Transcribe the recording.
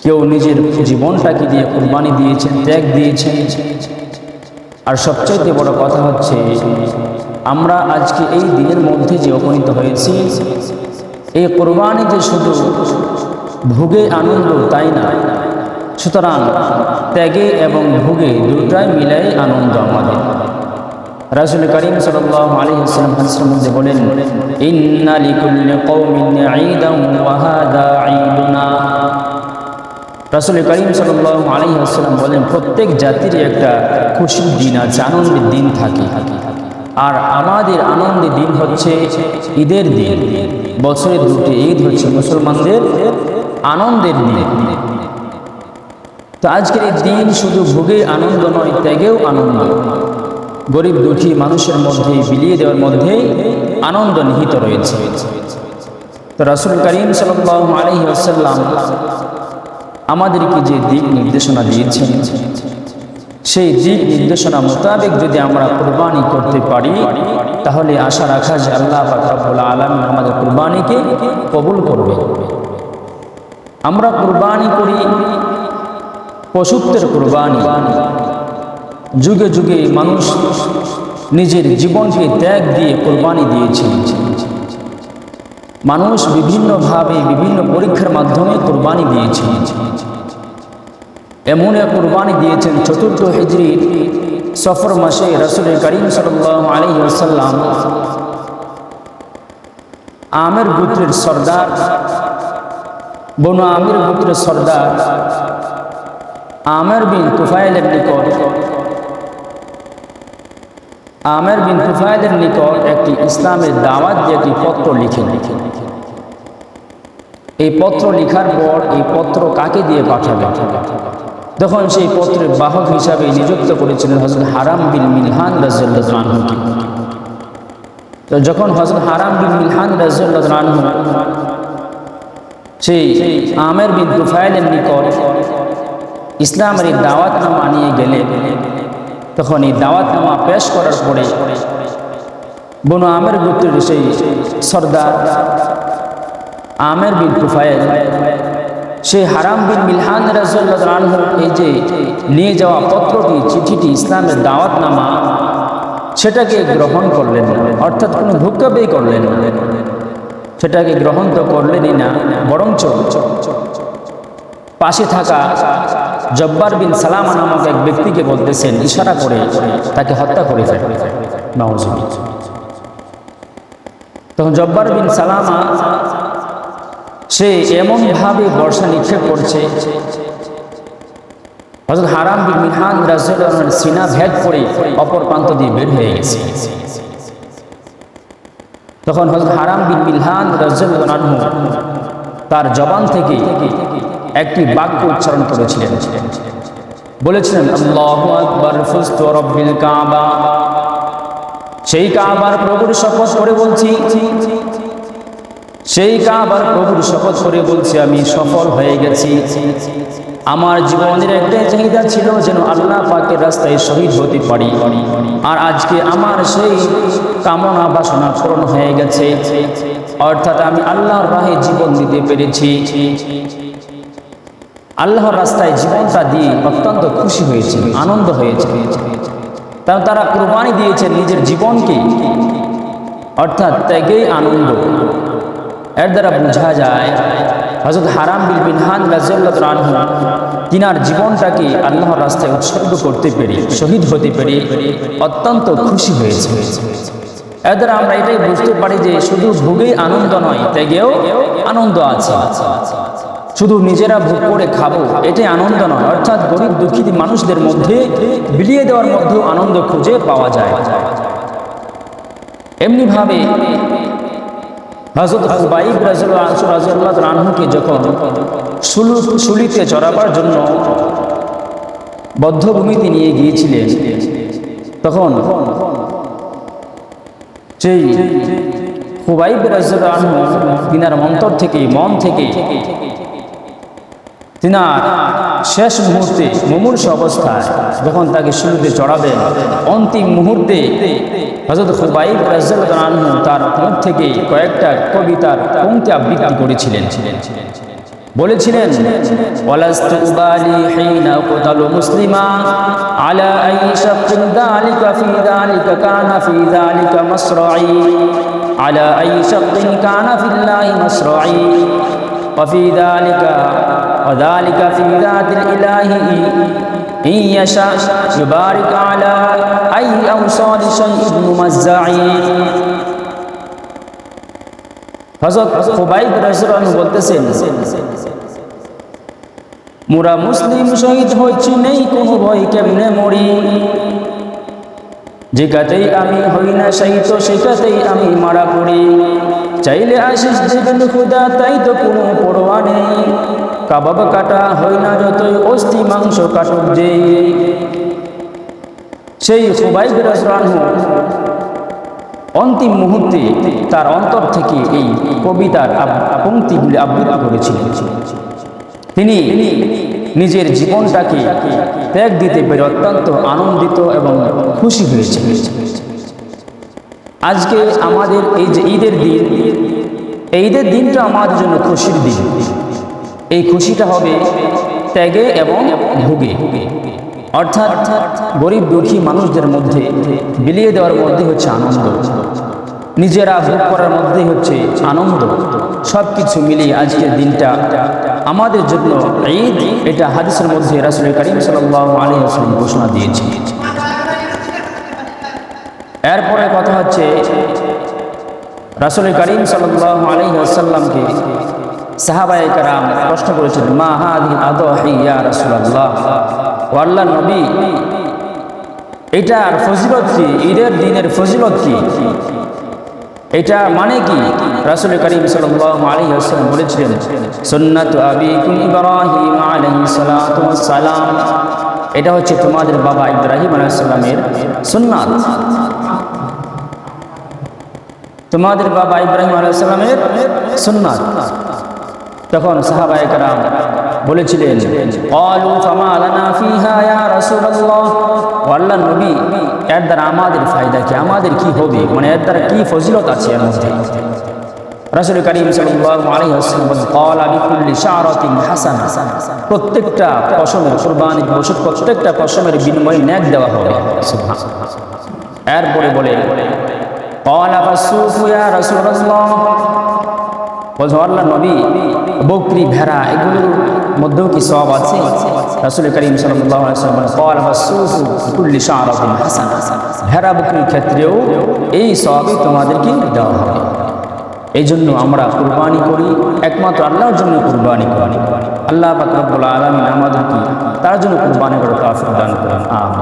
কেউ নিজের জীবনটাকে দিয়ে কুরবানি দিয়েছেন, ত্যাগ দিয়েছেন। আর সবচাইতে বড় কথা হচ্ছে, আমরা আজকে এই দিনের মধ্যে যে উপনীত হয়েছি, এই কুরবানি যে শুধু ভোগে আনন্দ তাই না, সুতরাং ত্যাগে এবং ভোগে দুটাই মিলাই আনন্দ আমাদের। রাসূল করিম সাল্লাল্লাহু আলাইহি ওয়াসাল্লাম হাদিসের মধ্যে বলেন, ইন্না লিকুল্লি কওমিন ঈদান ওয়া হাদা ঈদুনা। রাসূল করিম সাল্লাল্লাহু আলাইহি ওয়াসাল্লাম বলেন, প্রত্যেক জাতির একটা খুশির দিন আছে, আনন্দের দিন থাকে। আর আমাদের আনন্দের দিন হচ্ছে ঈদের দিন। বছরে দুটি ঈদ হচ্ছে মুসলমানদের আনন্দের দিন। তো আজকের এই দিন শুধু ভোগে আনন্দ নয়, ত্যাগেও আনন্দ। গরিব দুঃখী মানুষের মধ্যে বিলিয়ে দেওয়ার মধ্যে আনন্দ নিহিত রয়েছে। তো রাসূল করিম সাল্লাল্লাহু আলাইহি ওয়াসাল্লাম আমাদেরকে যে দিক নির্দেশনা দিয়েছেন, সেই দিক নির্দেশনা মোতাবেক যদি আমরা কুরবানি করতে পারি, তাহলে আশা রাখা যে আল্লাহ পাক রব্বুল আলামিন আমাদের কুরবানিকে কবুল করবে। আমরা কুরবানি করি পশুত্বের কুরবানি। যুগে যুগে মানুষ নিজের জীবনকে ত্যাগ দিয়ে কুরবানি দিয়েছেন। মানুষ বিভিন্নভাবে বিভিন্ন পরীক্ষার মাধ্যমে কুরবানি দিয়েছেন। এমন এক কুরবানি দিয়েছেন চতুর্থ হিজরির সফর মাসে রাসূল করিম সাল্লাল্লাহু আলাইহি ওয়াসাল্লাম আমের গোত্রের সর্দার, বনু আমের গোত্রের সর্দার আমের বিন তুফাইলের নিকট একটি ইসলামের দাওয়াত দিয়ে একটি পত্র লিখেন। এই পত্র লেখার পর এই পত্র কাকে দিয়ে পাঠাবে? তখন সেই পত্রের বাহক হিসাবে নিযুক্ত করেছিলেন হযরত হারাম বিন মিলহান রাদিয়াল্লাহু আনহুকে। তো যখন হযরত হারাম বিন মিলহান রাদিয়াল্লাহু আনহু সেই আমের বিন তুফাইলের নিকট ইসলামের এই দাওয়াতনামা নিয়ে গেলেন, তখন এই দাওয়াতনামা পেশ করার পরে বনু আমের গোত্রের সেই সর্দার আমের বিন তুফাইল সেই হারাম বিন মিলহান রাদিয়াল্লাহু আনহু এই যে নিয়ে যাওয়া পত্রটি, চিঠিটি, ইসলামের দাওয়াতনামা, সেটাকে গ্রহণ করলেন না, অর্থাৎ কোনো ভুক্কাবেই করলেন না। সেটাকে গ্রহণ তো করলেনই না, বরঞ্চ পাশে থাকা জব্বার বিন সালামা নামক এক ব্যক্তিকে বলতেছেন, ইশারা করে তাকে হত্যা করে ফেলবে। নাউযুবিল্লাহ। তখন জব্বার বিন সালামা সে এমনভাবে বর্ষা নিক্ষেপ করছে, হযরত হারাম বিন মিলহান রাদিয়াল্লাহু আনহু সিনা ভেদ করে অপর প্রান্ত দিয়ে বের হয়ে গেছে। তখন হযরত হারাম বিন মিলহান রাদিয়াল্লাহু আনহু তার জবান থেকে একটি বাক্য উচ্চারণ করেছিলেন, বলেছিলেন, আল্লাহু আকবার ফুস্তু রাব্বিল কাবা। সেই কাবার প্রভুর শপথ করে বলছি, আমি সফল হয়ে গেছি। আমার জীবনের একটাই চাহিদা ছিল যেন আল্লাহ পাকের রাস্তায় শহীদ হতে পারি, আর আজকে আমার সেই কামনা বাসনা পূরণ হয়ে গেছে। অর্থাৎ আমি আল্লাহর রাহে জীবন দিতে পেরেছি। আল্লাহর রাস্তায় জীবনটা দিয়ে অত্যন্ত খুশি হয়েছে, আনন্দ হয়েছে। তারা কুরবানি দিয়েছেন নিজের জীবনকে, অর্থাৎ ত্যাগেই আনন্দ। এর দ্বারা বোঝা যায় হযরত হারাম বিন মিলহান রাদিয়াল্লাহু আনহু তিনার জীবনটাকে আল্লাহর রাস্তায় উৎসর্গ করতে পেরে, শহীদ হতে পেরে অত্যন্ত খুশি হয়েছে। এর দ্বারা আমরা এটাই বুঝতে পারি যে শুধু ভোগেই আনন্দ নয়, ত্যাগেও আনন্দ আছে। শুধু নিজেরা ভোগ করে খাবো এটাই আনন্দ নয়, অর্থাৎ গরিব দুঃখী মানুষদের মধ্যে বিলিয়ে দেওয়ার মধ্যেও আনন্দ খুঁজে পাওয়া যায়। এমনিভাবে হযরত খুবাইব রাদিয়াল্লাহু আনহুকে যখন শুলিতে চড়াবার জন্য বদ্ধভূমিতে নিয়ে গিয়েছিলেন, তখন সেই খুবাইব রাদিয়াল্লাহু আনহু তিনার অন্তর থেকে, মন থেকে তিনার শেষ মুহূর্তে মুমূর্ষ অবস্থায় যখন তাকে শুলিতে চড়াবেন, অন্তিম মুহূর্তে হযরত খুবাইব রাদিয়াল্লাহু আনহু তার মুখ থেকে কয়েকটা কবিতার পংক্তি আবৃত্তি করেছিলেন। বলেছিলেন ওয়ালাস্তু উবালি হিনা উকতালু মুসলিমা আলা আই শাক্কিন যালিকা ফি যালিকা কানা ফি যালিকা মাসরাই আলা আই শাক্কিন কানা ফিল্লাহি মাসরাই ওয়া ফি যালিকা ওয়া যালিকা ফি যাতিল ইলাহি ইন ইয়াশা ইউবারিক আলা আই আওসালি শাইইন মুমাজ্জাই। হযরত খুবাইব রাদিয়াল্লাহু বলতেছেন, মোরা মুসলিম শহীদ হচ্ছি নেই কোনো ভয়, কেমনে মরি, যেটাতেই আমি হই না শহীদ সেটাতেই আমি মারা পড়ি, চাইলে আশিস দেবেন খুদা তাই তো কোনো পরোয়া নেই, কাবাব কাটা হয় না যতই অস্থি মাংস কাটুক যে। সেই খুবাইব রাদিয়াল্লাহু অন্তিম মুহূর্তে তার অন্তর থেকে এই কবিতার পংক্তিগুলি আবৃত্তি করেছিলেন। তিনি নিজের জীবনটাকে ত্যাগ দিতে পেরে অত্যন্ত আনন্দিত এবং খুশি হয়েছিলেন। আজকে আমাদের এই যে ঈদের দিন, এই ঈদের দিনটা আমাদের জন্য খুশির দিন। এই খুশিটা হবে ত্যাগে এবং ভোগে, অর্থাৎ গরিব দুঃখী মানুষদের মধ্যে বিলিয়ে দেওয়ার মধ্যে হচ্ছে আনন্দ, নিজেরা ভোগ করার মধ্যেই হচ্ছে আনন্দ। সব কিছু মিলিয়ে আজকের দিনটা আমাদের জন্য ঈদ। এটা হাদিসের মধ্যে রাসূল করিম সাল্লাল্লাহু আলাইহি ওয়াসাল্লাম ঘোষণা দিয়েছে। এরপরে কথা হচ্ছে রাসূল করিম সাল্লাল্লাহু আলাইহি ওয়াসাল্লামকে সাহাবায়ে কেরাম প্রশ্ন করেছেন, মা হাযিহি আদহি ইয়া রাসূলুল্লাহ, ও আল্লাহর নবী এটার ফজিলত কি, ঈদের দিনের ফজিলত কি, এটা মানে কি? রাসূল করিম সাল্লাল্লাহু আলাইহি ওয়াসাল্লাম বলেছিলেন, সুন্নাতু আবিকুম ইব্রাহিম আলাইহিস সালাতু ওয়াস সালাম, এটা হচ্ছে তোমাদের বাবা ইব্রাহিম আলাইহিস সালামের সুন্নাত, তোমাদের বাবা ইব্রাহিম আলাইহিস সালামের সুন্নাত। তখন সাহাবায়ে কেরাম বলেছিলেন, ক্বালু ফামা লানা ফিহা ইয়া রাসূলুল্লাহ, ও আল্লাহর নবী এর দ্বারা আমাদের ফায়দা কি, আমাদের কি হবে, মানে এর দ্বারা কি ফজিলত আছে এর মধ্যে? রাসূল করিম সাল্লাল্লাহু আলাইহি ওয়াসাল্লাম বলেন, ক্বালা বিকুল্লি শারাতিন হাসানা, প্রত্যেকটা পশমের কুরবানির পশু, প্রত্যেকটা পশমের বিনিময়ে নেক দেওয়া হবে। সুবহানাল্লাহ। এরপরে বলে ক্বালা ফাসুফু ইয়া রাসূলুল্লাহ, বলছে আল্লাহর নবী বকরি ভেড়া এগুলোর মধ্যেও কি সওয়াব আছে? রাসূল করিম সাল্লাল্লাহু আলাইহি ওয়াসাল্লাম বলেন, ক্বালা ফাসুফু বিকুল্লি শারাতিন হাসানা, ভেড়া বকরির ক্ষেত্রেও এই সওয়াবই তোমাদেরকে দেওয়া হবে। এই জন্য আমরা কুরবানি করি, একমাত্র আল্লাহর জন্য কুরবানি করি। আল্লাহ পাক রব্বুল আলামিন আমাদেরকে তার জন্য কুরবানি করার তৌফিক দান করেন। আমিন।